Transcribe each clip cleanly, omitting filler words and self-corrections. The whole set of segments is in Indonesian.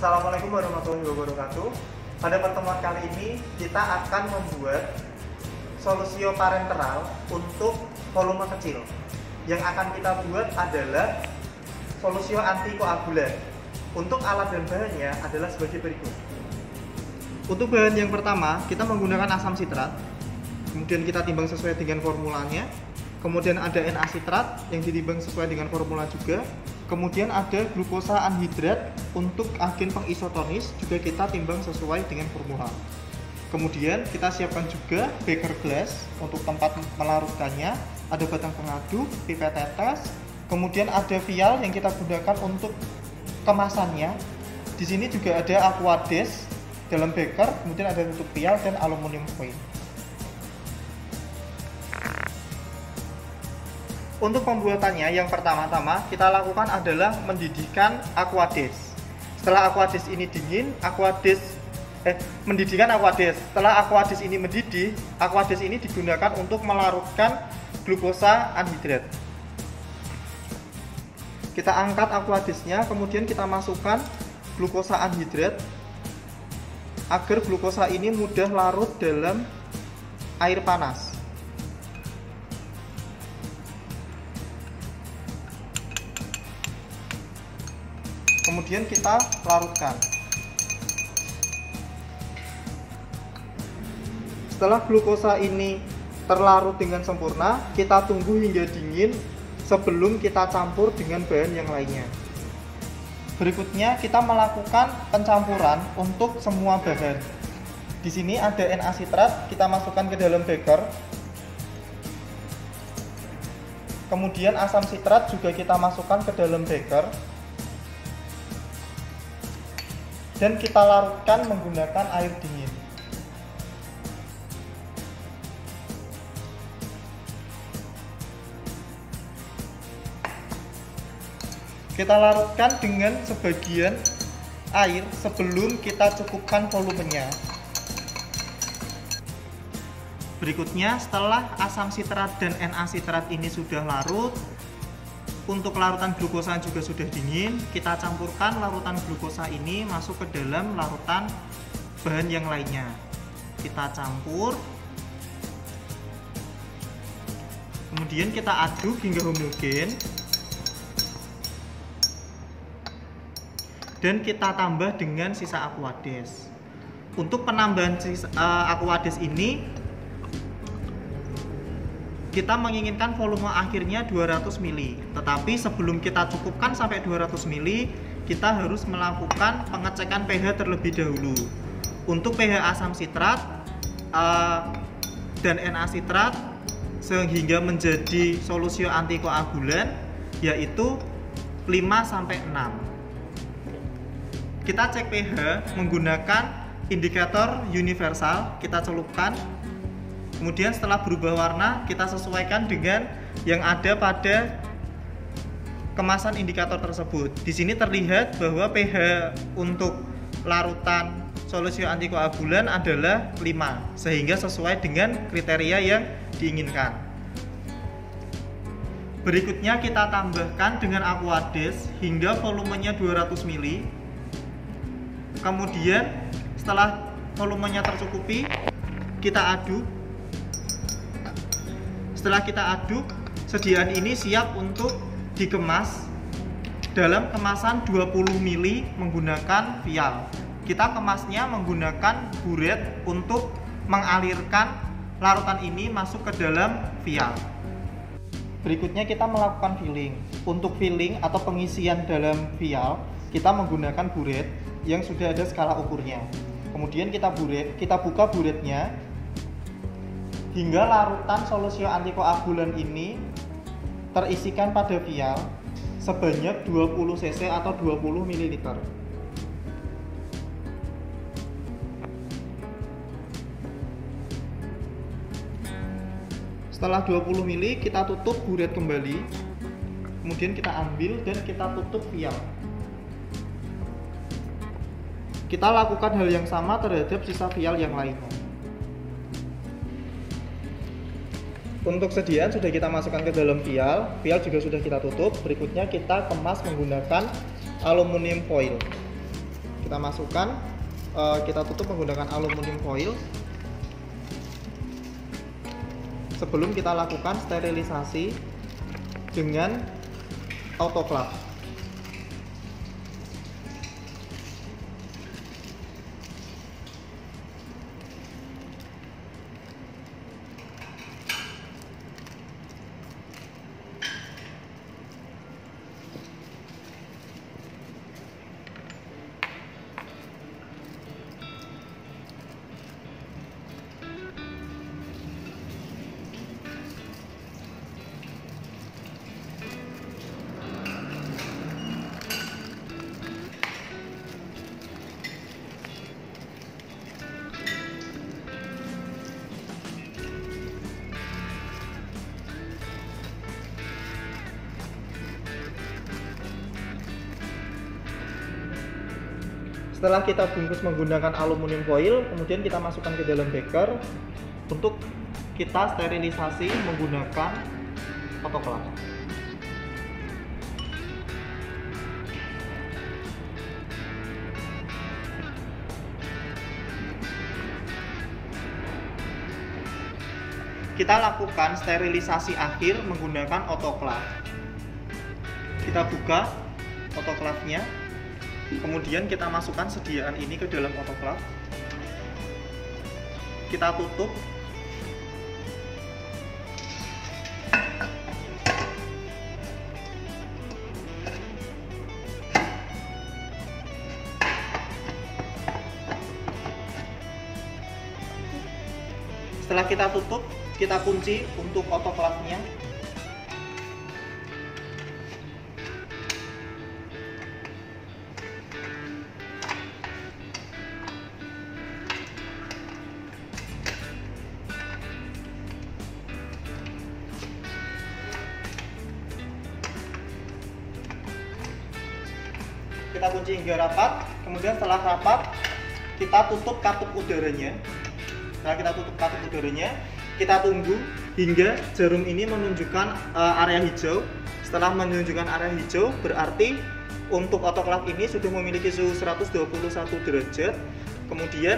Assalamualaikum warahmatullahi wabarakatuh. Pada pertemuan kali ini kita akan membuat solusio parenteral untuk volume kecil. Yang akan kita buat adalah solusio antikoagulan. Untuk alat dan bahannya adalah sebagai berikut. Untuk bahan yang pertama, kita menggunakan asam sitrat. Kemudian kita timbang sesuai dengan formulanya. Kemudian ada Na sitrat yang ditimbang sesuai dengan formula juga. Kemudian ada glukosa anhidrat untuk agen pengisotonis, juga kita timbang sesuai dengan formula. Kemudian kita siapkan juga beaker glass untuk tempat melarutkannya, ada batang pengaduk, pipet tetes, kemudian ada vial yang kita gunakan untuk kemasannya. Di sini juga ada aquades dalam beaker, kemudian ada tutup vial dan aluminium foil. Untuk pembuatannya, yang pertama-tama kita lakukan adalah mendidihkan aquades. Setelah aquades ini dingin, mendidihkan aquades. Setelah aquades ini mendidih, aquades ini digunakan untuk melarutkan glukosa anhidrat. Kita angkat aquadesnya, kemudian kita masukkan glukosa anhidrat agar glukosa ini mudah larut dalam air panas. Kemudian kita larutkan. Setelah glukosa ini terlarut dengan sempurna, kita tunggu hingga dingin sebelum kita campur dengan bahan yang lainnya. Berikutnya kita melakukan pencampuran untuk semua bahan. Di sini ada Na sitrat, kita masukkan ke dalam beaker. Kemudian asam sitrat juga kita masukkan ke dalam beaker. Dan kita larutkan menggunakan air dingin. Kita larutkan dengan sebagian air sebelum kita cukupkan volumenya. Berikutnya, setelah asam sitrat dan Na sitrat ini sudah larut, untuk larutan glukosa juga sudah dingin, kita campurkan larutan glukosa ini masuk ke dalam larutan bahan yang lainnya. Kita campur, kemudian kita aduk hingga homogen, dan kita tambah dengan sisa aquades. Untuk penambahan aquades ini, kita menginginkan volume akhirnya 200 ml, tetapi sebelum kita cukupkan sampai 200 ml, kita harus melakukan pengecekan pH terlebih dahulu. Untuk pH asam sitrat dan Na sitrat sehingga menjadi solusio antikoagulan yaitu 5-6. Kita cek pH menggunakan indikator universal, kita celupkan. Kemudian setelah berubah warna, kita sesuaikan dengan yang ada pada kemasan indikator tersebut. Di sini terlihat bahwa pH untuk larutan solusio antikoagulan adalah 5, sehingga sesuai dengan kriteria yang diinginkan. Berikutnya kita tambahkan dengan aquades hingga volumenya 200 ml. Kemudian setelah volumenya tercukupi, kita aduk. Setelah kita aduk, sediaan ini siap untuk dikemas dalam kemasan 20 ml menggunakan vial. Kita kemasnya menggunakan buret untuk mengalirkan larutan ini masuk ke dalam vial. Berikutnya kita melakukan filling. Untuk filling atau pengisian dalam vial, kita menggunakan buret yang sudah ada skala ukurnya. Kemudian kita buka buretnya hingga larutan solusio antikoagulan ini terisikan pada vial sebanyak 20 cc atau 20 ml. Setelah 20 ml, kita tutup buret kembali. Kemudian kita ambil dan kita tutup vial. Kita lakukan hal yang sama terhadap sisa vial yang lainnya. Untuk sediaan sudah kita masukkan ke dalam vial juga sudah kita tutup. Berikutnya kita kemas menggunakan aluminium foil. Kita masukkan, kita tutup menggunakan aluminium foil sebelum kita lakukan sterilisasi dengan autoclave. Setelah kita bungkus menggunakan aluminium foil, kemudian kita masukkan ke dalam beker untuk kita sterilisasi menggunakan autoclave. Kita lakukan sterilisasi akhir menggunakan autoclave. Kita buka autoclave-nya. Kemudian kita masukkan sediaan ini ke dalam autoclave. Kita tutup. Setelah kita tutup, kita kunci untuk autoclave-nya. Kita kunci hingga rapat. Kemudian setelah rapat, kita tutup katup udaranya. Setelah kita tutup katup udaranya, kita tunggu hingga jarum ini menunjukkan area hijau. Setelah menunjukkan area hijau, berarti untuk autoclave ini sudah memiliki suhu 121 derajat. Kemudian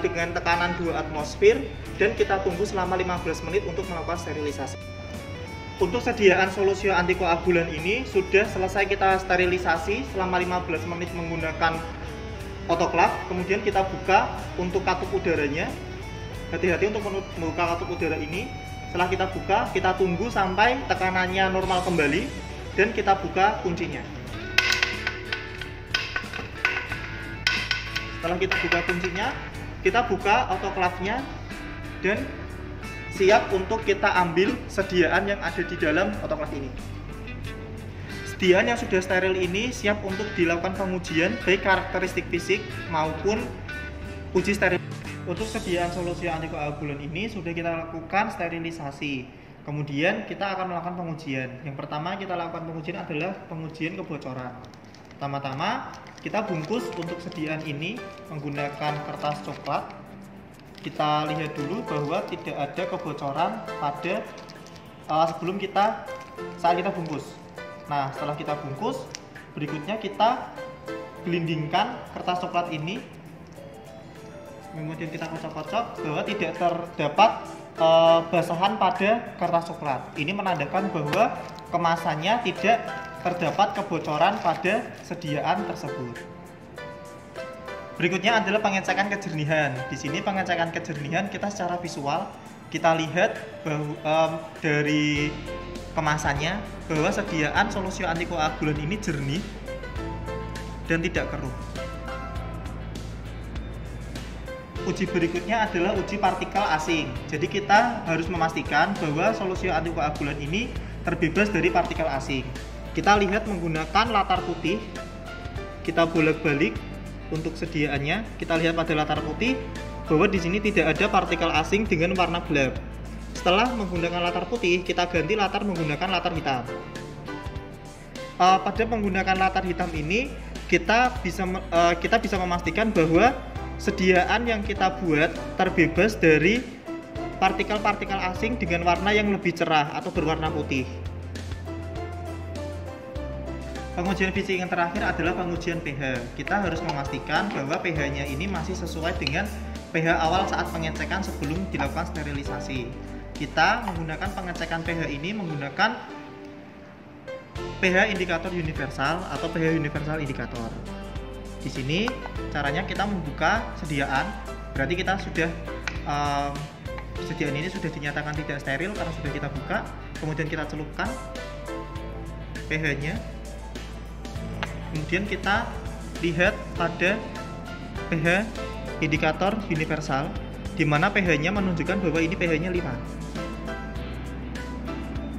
dengan tekanan 2 atmosfer, dan kita tunggu selama 15 menit untuk melakukan sterilisasi. Untuk sediaan solusi antikoagulan ini sudah selesai kita sterilisasi selama 15 menit menggunakan autoclave. Kemudian kita buka untuk katup udaranya. Hati-hati untuk membuka katup udara ini. Setelah kita buka, kita tunggu sampai tekanannya normal kembali dan kita buka kuncinya. Setelah kita buka kuncinya, kita buka autoclave-nya dan siap untuk kita ambil sediaan yang ada di dalam autoclave ini. Sediaan yang sudah steril ini siap untuk dilakukan pengujian baik karakteristik fisik maupun uji steril. Untuk sediaan solusi antikoagulan ini sudah kita lakukan sterilisasi. Kemudian kita akan melakukan pengujian. Yang pertama kita lakukan pengujian adalah pengujian kebocoran. Pertama-tama kita bungkus untuk sediaan ini menggunakan kertas coklat. Kita lihat dulu bahwa tidak ada kebocoran pada sebelum saat kita bungkus. Nah, setelah kita bungkus, berikutnya kita gelindingkan kertas coklat ini. Kemudian kita kocok-kocok bahwa tidak terdapat basahan pada kertas coklat. Ini menandakan bahwa kemasannya tidak terdapat kebocoran pada sediaan tersebut. Berikutnya adalah pengecekan kejernihan. Di sini pengecekan kejernihan kita secara visual kita lihat bahwa dari kemasannya bahwa sediaan solusi antikoagulan ini jernih dan tidak keruh. Uji berikutnya adalah uji partikel asing. Jadi kita harus memastikan bahwa solusi antikoagulan ini terbebas dari partikel asing. Kita lihat menggunakan latar putih. Kita bolak-balik untuk sediaannya. Kita lihat pada latar putih bahwa di sini tidak ada partikel asing dengan warna gelap. Setelah menggunakan latar putih, kita ganti latar menggunakan latar hitam. Pada menggunakan latar hitam ini, kita bisa memastikan bahwa sediaan yang kita buat terbebas dari partikel-partikel asing dengan warna yang lebih cerah atau berwarna putih. Pengujian fisik yang terakhir adalah pengujian pH. Kita harus memastikan bahwa pH-nya ini masih sesuai dengan pH awal saat pengecekan sebelum dilakukan sterilisasi. Kita menggunakan pengecekan pH ini menggunakan pH indikator universal atau pH universal indikator. Di sini caranya kita membuka sediaan, berarti kita sudah sediaan ini sudah dinyatakan tidak steril karena sudah kita buka. Kemudian kita celupkan pH-nya. Kemudian kita lihat pada pH indikator universal, di mana pH-nya menunjukkan bahwa ini pH-nya 5,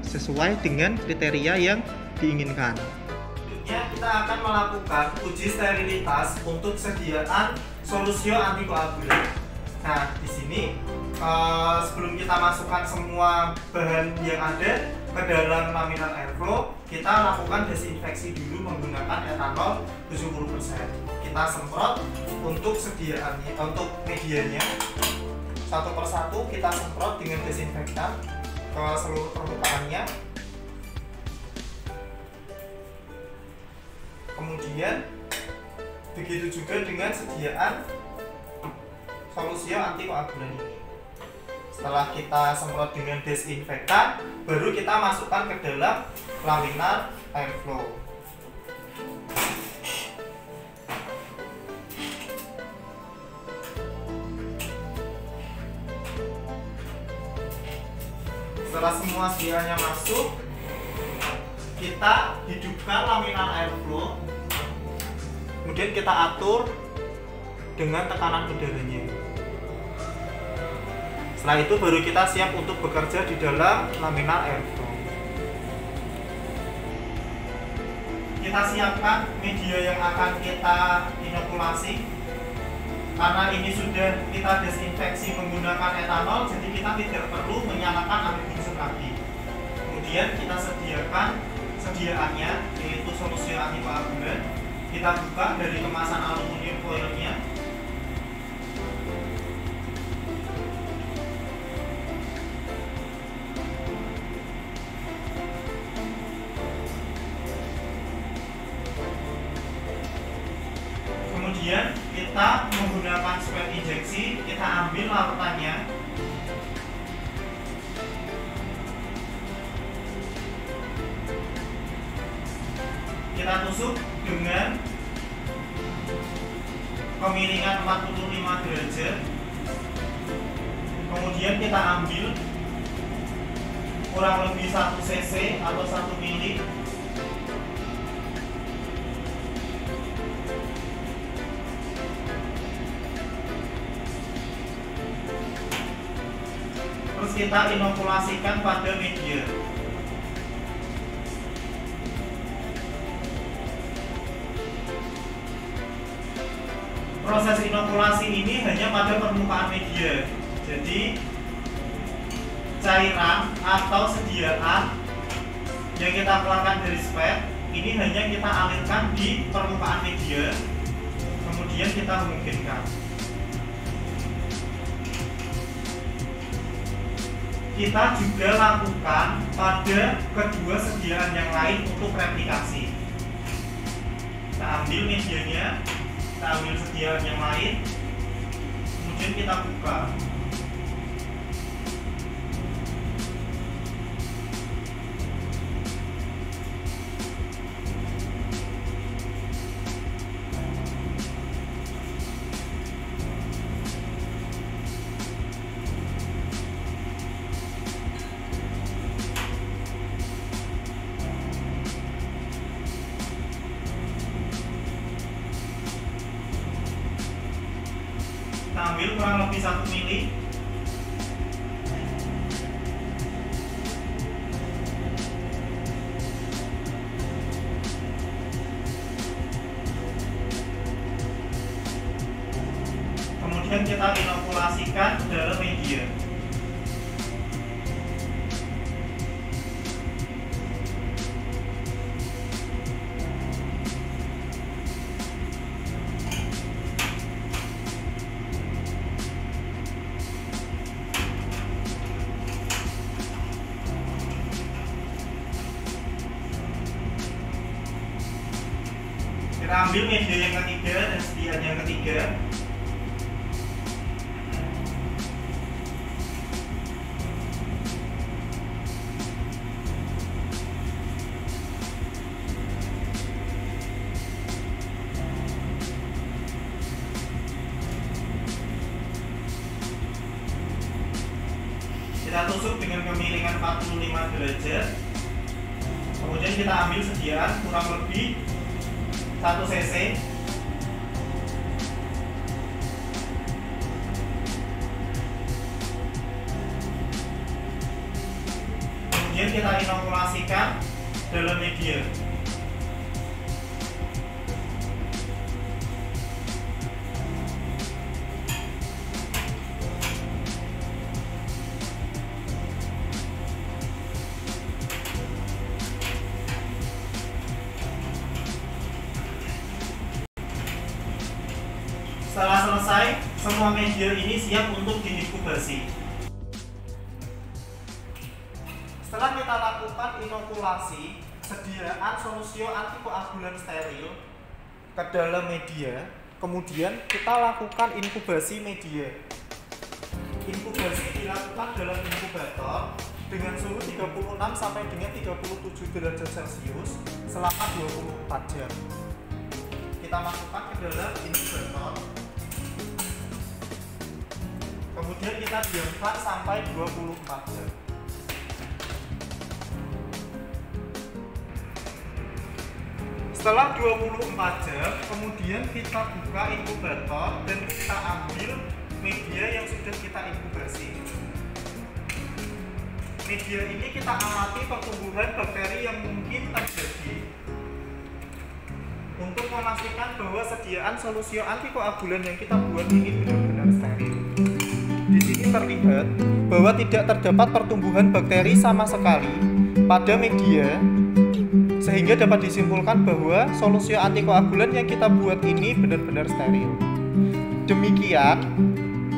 sesuai dengan kriteria yang diinginkan. Selanjutnya kita akan melakukan uji sterilitas untuk sediaan solusio antikoagulan. Nah, di sini sebelum kita masukkan semua bahan yang ada ke dalam laminar airflow, kita lakukan desinfeksi dulu menggunakan etanol 70%. Kita semprot untuk sediaannya, untuk medianya. Satu persatu kita semprot dengan desinfektan ke seluruh permukaannya. Kemudian begitu juga dengan sediaan solusio antikoagulan ini. Setelah kita semprot dengan desinfektan, baru kita masukkan ke dalam laminar airflow. Setelah semua sediaannya masuk, kita hidupkan laminar airflow. Kemudian kita atur dengan tekanan udaranya. Setelah itu baru kita siap untuk bekerja di dalam laminar airflow. Kita siapkan media yang akan kita inokulasi. Karena ini sudah kita desinfeksi menggunakan etanol, jadi kita tidak perlu menyalakan api unggun lagi. Kemudian kita sediakan sediaannya, yaitu solusio antikoagulan. Kita buka dari kemasan aluminium foilnya. Kemudian kita menggunakan swab injeksi, kita ambil larutannya. Kita tusuk dengan kemiringan 45 derajat. Kemudian kita ambil kurang lebih 1 cc atau 1 mili. Terus kita inokulasikan pada media. Proses inokulasi ini hanya pada permukaan media. Jadi cairan atau sediaan yang kita keluarkan dari spek ini hanya kita alirkan di permukaan media, kemudian kita mungkinkan. Kita juga lakukan pada kedua sediaan yang lain untuk replikasi. Kita ambil medianya, kita ambil sediaan yang lain, kemudian kita buka. Kita ambil kurang lebih 1 mili. Kemudian kita inokulasikan dalam media. Kita ambil media yang ketiga dan sediaan yang ketiga. Kita tusuk dengan kemiringan 45 derajat. Kemudian kita ambil sediaan kurang lebih 1 cc. Kemudian kita inokulasikan dalam media. Setelah selesai, semua media ini siap untuk diinkubasi. Setelah kita lakukan inokulasi sediaan solusio antikoagulan steril ke dalam media, kemudian kita lakukan inkubasi media. Inkubasi dilakukan dalam inkubator dengan suhu 36 sampai dengan 37 derajat Celcius selama 24 jam. Kita masukkan ke dalam inkubator. Kemudian kita diamkan sampai 24 jam. Setelah 24 jam, kemudian kita buka inkubator dan kita ambil media yang sudah kita inkubasi. Media ini kita amati pertumbuhan bakteri yang mungkin terjadi untuk memastikan bahwa sediaan solusio antikoagulan yang kita buat ini benar-benar steril. Di sini terlihat bahwa tidak terdapat pertumbuhan bakteri sama sekali pada media, sehingga dapat disimpulkan bahwa solusio antikoagulan yang kita buat ini benar-benar steril. Demikian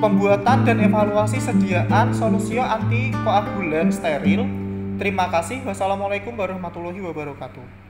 pembuatan dan evaluasi sediaan solusio antikoagulan steril. Terima kasih. Wassalamualaikum warahmatullahi wabarakatuh.